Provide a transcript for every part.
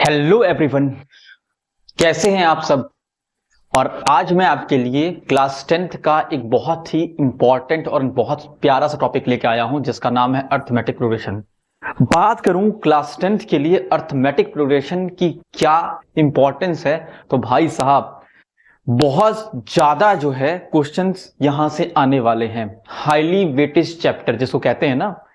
Hello everyone, कैसे हैं आप सब। और आज मैं आपके लिए क्लास 10th का एक बहुत ही इंपॉर्टेंट और बहुत प्यारा सा टॉपिक लेके आया हूं जिसका नाम है अर्थमेटिक प्रोग्रेशन। बात करूं क्लास 10th के लिए अर्थमेटिक प्रोग्रेशन की क्या इंपॉर्टेंस है, तो भाई साहब बहुत ज्यादा जो है क्वेश्चंस यहां से आने वाले हैं। हाईली वेटेज चैप्टर जिसको कहते हैं ना,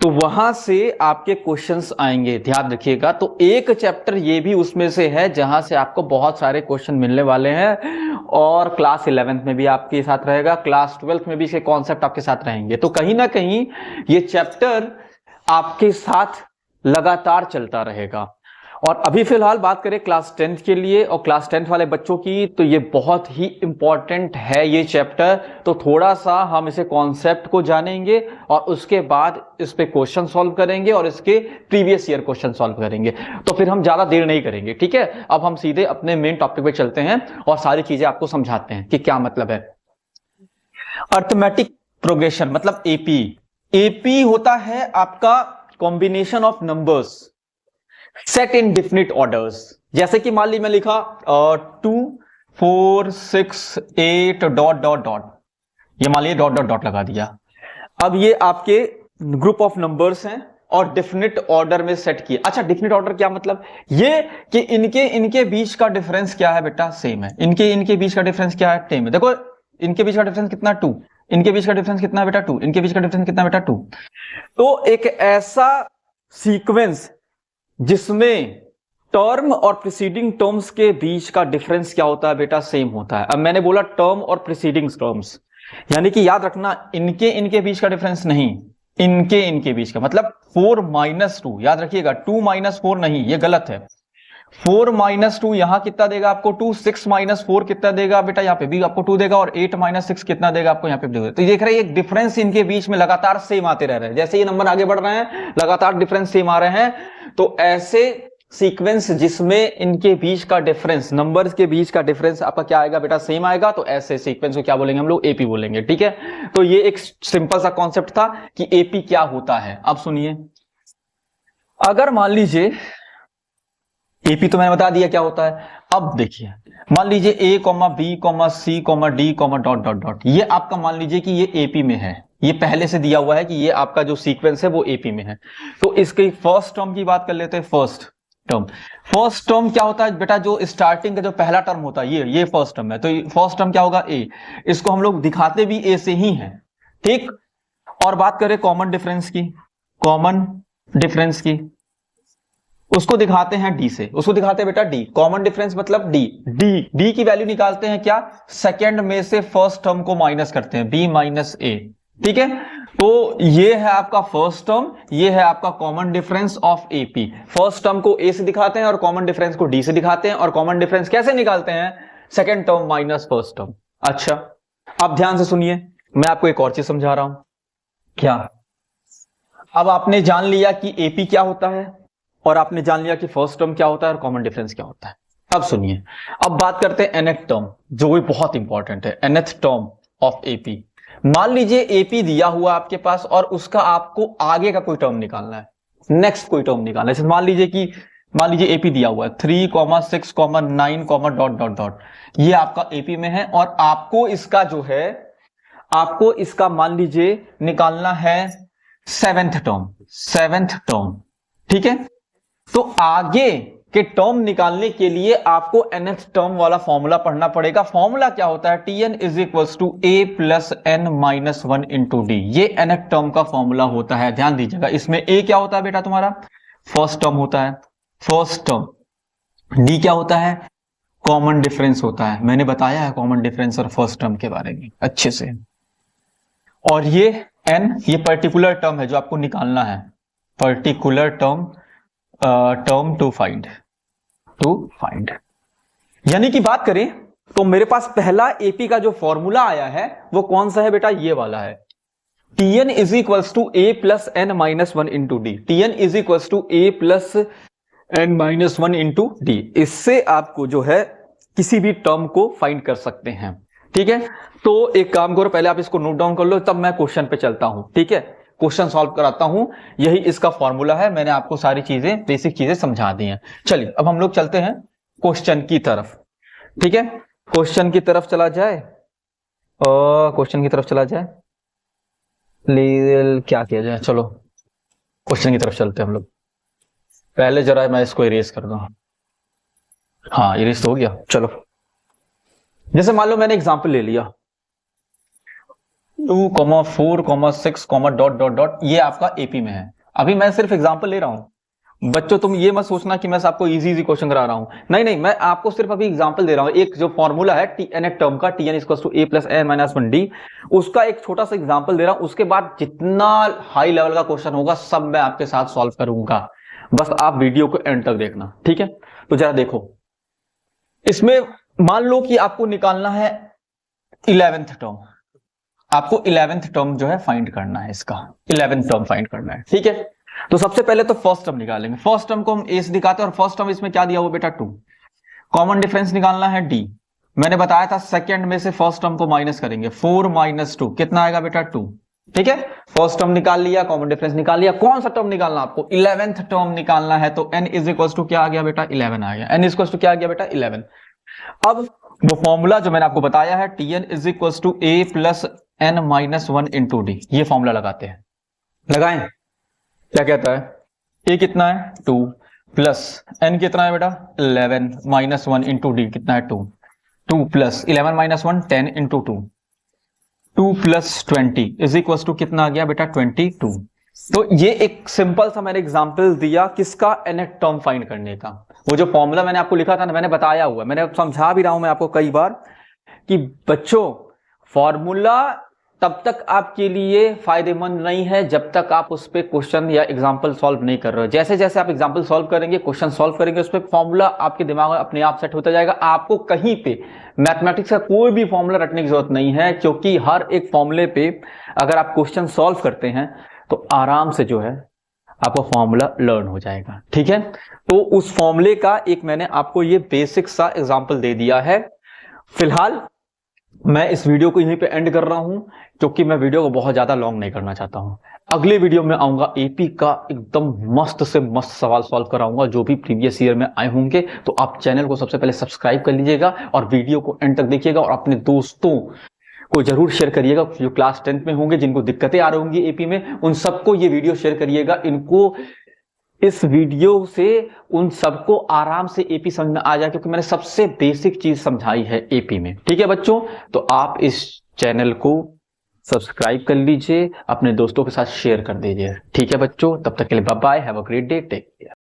तो वहां से आपके क्वेश्चंस आएंगे, ध्यान रखिएगा। तो एक चैप्टर ये भी उसमें से है जहां से आपको बहुत सारे क्वेश्चन मिलने वाले हैं और क्लास 11th में भी आपके साथ रहेगा, क्लास 12th में भी इसके कॉन्सेप्ट आपके साथ रहेंगे। तो कहीं ना कहीं ये चैप्टर आपके साथ लगातार चलता रहेगा। और अभी फिलहाल बात करें क्लास 10th के लिए और क्लास 10th वाले बच्चों की, तो ये बहुत ही इंपॉर्टेंट है ये चैप्टर। तो थोड़ा सा हम इसे कॉन्सेप्ट को जानेंगे और उसके बाद इस पे क्वेश्चन सॉल्व करेंगे और इसके प्रीवियस ईयर क्वेश्चन सॉल्व करेंगे। तो फिर हम ज्यादा देर नहीं करेंगे, ठीक है। अब हम सीधे अपने मेन टॉपिक पे चलते हैं और सारी चीजें आपको समझाते हैं कि क्या मतलब है अर्थमेटिक प्रोग्रेशन। मतलब एपी। एपी होता है आपका combination of numbers set in definite orders. जैसे कि मान ली मैं लिखा 2 4 6 8 डॉट डॉट डॉट, ये मान लीजिए डॉट डॉट डॉट लगा दिया। अब ये आपके ग्रुप ऑफ नंबर्स हैं और डिफिनिट ऑर्डर में सेट किए। अच्छा, डिफिनिट ऑर्डर क्या मतलब, ये कि इनके बीच का डिफरेंस क्या है बेटा, सेम है। इनके बीच का डिफरेंस क्या है, सेम है। देखो इनके बीच का डिफरेंस कितना, 2। इनके बीच का डिफरेंस कितना है बेटा, 2। इनके बीच का डिफरेंस कितना बेटा, 2। तो एक ऐसा सीक्वेंस जिसमें टर्म और प्रीसीडिंग टर्म्स के बीच का डिफरेंस क्या होता है बेटा, सेम होता है। अब मैंने बोला टर्म और प्रीसीडिंग टर्म्स, यानी कि याद रखना इनके बीच का डिफरेंस नहीं, इनके बीच का। मतलब 4 - 2, याद रखिएगा 2 - 4 नहीं, ये गलत है। 4 - 2 यहां कितना देगा आपको, 2। 6 - 4 कितना देगा बेटा, यहां पे भी आपको 2 देगा। और 8 - 6 कितना देगा आपको, यहां पे देगा। तो देख रहे हैं एक डिफरेंस इनके बीच में लगातार सेम आते रह रहे हैं। जैसे ये नंबर आगे बढ़ रहे हैं लगातार डिफरेंस सेम आ रहे हैं। तो ऐसे सीक्वेंस जिसमें इनके बीच का डिफरेंस, नंबर्स के बीच का डिफरेंस आपका क्या आएगा बेटा, सेम आएगा। तो ऐसे सीक्वेंस को क्या बोलेंगे हम लोग, एपी बोलेंगे, ठीक है। तो ये एक सिंपल सा कॉन्सेप्ट था कि एपी क्या होता है। अब सुनिए, अगर मान लीजिए एपी तो मैंने बता दिया क्या होता है। अब देखिए मान लीजिए A comma B comma C comma D comma dot dot dot, ये आपका मान लीजिए कि ये एपी में है। ये पहले से दिया हुआ है कि ये आपका जो सीक्वेंस है वो एपी में है। तो इसके फर्स्ट टर्म की बात कर लेते हैं। फर्स्ट टर्म क्या होता है बेटा, जो स्टार्टिंग का जो पहला टर्म होता है ये फर्स्ट टर्म है। तो फर्स्ट टर्म क्या होगा, ए। इसको हम लोग दिखाते भी ए से ही हैं, ठीक। और बात करें कॉमन डिफरेंस की, उसको दिखाते हैं डी से। उसको दिखाते हैं बेटा डी। कॉमन डिफरेंस मतलब डी की वैल्यू निकालते हैं क्या, सेकंड में से फर्स्ट टर्म को माइनस करते हैं, बी माइनस ए, ठीक है। तो ये है आपका फर्स्ट टर्म, ये है आपका common difference of AP. First term को ए से दिखाते हैं और कॉमन डिफरेंस को डी से दिखाते हैं। और कॉमन डिफरेंस कैसे निकालते हैं, second term minus first term. अच्छा, अब ध्यान से सुनिए, मैं आपको एक और चीज समझा रहा हूं। क्या, अब आपने जान लिया कि एपी क्या होता है और आपने जान लिया कि फर्स्ट टर्म क्या होता है और कॉमन डिफरेंस क्या होता है। अब सुनिए, अब बात करते हैं nth टर्म, जो भी बहुत इंपॉर्टेंट है। nth टर्म ऑफ एपी, मान लीजिए एपी दिया हुआ आपके पास और उसका आपको आगे का कोई टर्म निकालना है, नेक्स्ट कोई टर्म निकालना है। मान लीजिए एपी दिया हुआ है 3, 6, 9, डॉट डॉट डॉट, ये आपका एपी में है। और आपको इसका जो है, आपको इसका मान लीजिए निकालना है सेवेंथ टर्म, ठीक है। तो आगे के टर्म निकालने के लिए आपको nth टर्म वाला फॉर्मूला पढ़ना पड़ेगा। फॉर्मूला क्या होता है, tn is equal to a plus n minus 1 into D. ये nth टर्म का फॉर्मूला होता है, ध्यान दीजिएगा। इसमें a क्या होता है बेटा, तुम्हारा फर्स्ट टर्म होता है, फर्स्ट टर्म। d क्या होता है, कॉमन डिफरेंस होता है। मैंने बताया है कॉमन डिफरेंस और फर्स्ट टर्म के बारे में अच्छे से। और ये n, ये पर्टिकुलर टर्म है जो आपको निकालना है, पर्टिकुलर टर्म टू फाइंड। यानी कि बात करें तो मेरे पास पहला एपी का जो फॉर्मूला आया है वो कौन सा है बेटा, ये वाला है। tn is equals to a plus n minus 1 into D. tn is equals to a plus n minus 1 into D. इससे आपको जो है किसी भी टर्म को फाइंड कर सकते हैं, ठीक है। तो एक काम करो, पहले आप इसको नोट डाउन कर लो, तब मैं क्वेश्चन पे चलता हूं, ठीक है। क्वेश्चन सॉल्व कराता हूं, यही इसका फॉर्मूला है। मैंने आपको सारी चीजें, बेसिक चीजें समझा दी हैं। चलिए अब हम लोग चलते हैं क्वेश्चन की तरफ। ठीक है, क्वेश्चन की तरफ चला जाए, क्वेश्चन की तरफ चला जाए, क्या किया जाए, चलो क्वेश्चन की तरफ चलते हैं हम लोग। पहले जरा मैं इसको इरेज कर दूं। हाँ इरेज तो हो गया। चलो जैसे मान लो मैंने एग्जांपल ले लिया 2, 4, 6, डॉट डॉट डॉट, ये आपका एपी में है। अभी मैं सिर्फ एग्जांपल ले रहा हूं बच्चों, तुम ये मत सोचना कि मैं आपको इजी क्वेश्चन करा रहा हूं, नहीं नहीं, मैं आपको सिर्फ अभी एग्जांपल दे रहा हूं। एक जो फॉर्मूला है टीएन टर्म का, TN equals to A plus N minus 1 D, उसका एक छोटा सा एग्जांपल दे रहा हूं। उसके बाद जितना हाई लेवल का क्वेश्चन होगा सब मैं आपके साथ सॉल्व करूंगा, बस आप वीडियो को एंड तक देखना। ठीक है, तो जरा देखो, इसमें मान लो कि आपको निकालना है 11th टर्म, आपको 11th टर्म जो है फाइंड करना है, इसका 11th टर्म फाइंड करना है। ठीक है, तो सबसे पहले तो फर्स्ट टर्म निकालेंगे। फर्स्ट टर्म को हम ए से दिखाते हैं, और फर्स्ट टर्म इसमें क्या दिया हुआ बेटा 2, कॉमन डिफरेंस निकालना है डी। मैंने बताया था सेकंड में से फर्स्ट टर्म को माइनस करेंगे, 4 - 2 कितना आएगा बेटा 2। ठीक है, फर्स्ट टर्म निकाल लिया, कॉमन डिफरेंस निकाल लिया। कौन सा टर्म निकालना आपको, 11th टर्म निकालना है। तो n इज इक्वल टू क्या आ गया बेटा 11 आ गया, n इज इक्वल टू क्या आ गया बेटा 11। अब वो फॉर्मूला जो मैंने आपको बताया है, tn is equal to a plus n minus 1 into D, ये फॉर्मूला लगाते हैं। लगाएं, क्या कहता है, a कितना है 2 प्लस n कितना है बेटा 11 माइनस 1 इंटू डी कितना है 2, 2 plus 11 minus 1 10 into 2, 2 plus 20 is equal to कितना आ गया बेटा 22। तो ये एक सिंपल सा मैंने एग्जांपल दिया किसका, nth टर्म फाइंड करने का। वो जो फॉर्मूला मैंने आपको लिखा था ना, मैंने बताया हुआ, मैंने समझा भी रहा हूं मैं आपको कई बार कि बच्चों फॉर्मूला तब तक आपके लिए फायदेमंद नहीं है जब तक आप उस पर क्वेश्चन या एग्जाम्पल सॉल्व नहीं कर रहे हो। जैसे जैसे आप एग्जाम्पल सॉल्व करेंगे, क्वेश्चन सॉल्व करेंगे, उस पर फॉर्मूला आपके दिमाग में अपने आप सेट होता जाएगा। आपको कहीं पे मैथमेटिक्स का कोई भी फॉर्मूला रटने की जरूरत नहीं है, क्योंकि हर एक फॉर्मूले पे अगर आप क्वेश्चन सॉल्व करते हैं तो आराम से जो है आपको फॉर्मूला लर्न हो जाएगा। ठीक है, तो उस फॉर्मूले का एक मैंने आपको ये बेसिक सा एग्जाम्पल दे दिया है। फिलहाल मैं इस वीडियो को यहीं पे एंड कर रहा हूं, क्योंकि मैं वीडियो को बहुत ज्यादा लॉन्ग नहीं करना चाहता हूं। अगले वीडियो में आऊंगा एपी का एकदम मस्त से मस्त सवाल सॉल्व कराऊंगा, जो भी प्रीवियस ईयर में आए होंगे। तो आप चैनल को सबसे पहले सब्सक्राइब कर लीजिएगा और वीडियो को एंड तक देखिएगा, और अपने दोस्तों को जरूर शेयर करिएगा जो क्लास 10th में होंगे, जिनको दिक्कतें आ रही होंगी एपी में, उन सबको ये वीडियो शेयर करिएगा। इनको इस वीडियो से उन सबको आराम से एपी समझ में आ जाए, क्योंकि मैंने सबसे बेसिक चीज समझाई है एपी में। ठीक है बच्चों, तो आप इस चैनल को सब्सक्राइब कर लीजिए, अपने दोस्तों के साथ शेयर कर दीजिए। ठीक है बच्चों, तब तक के लिए bye bye, have a great day, take care.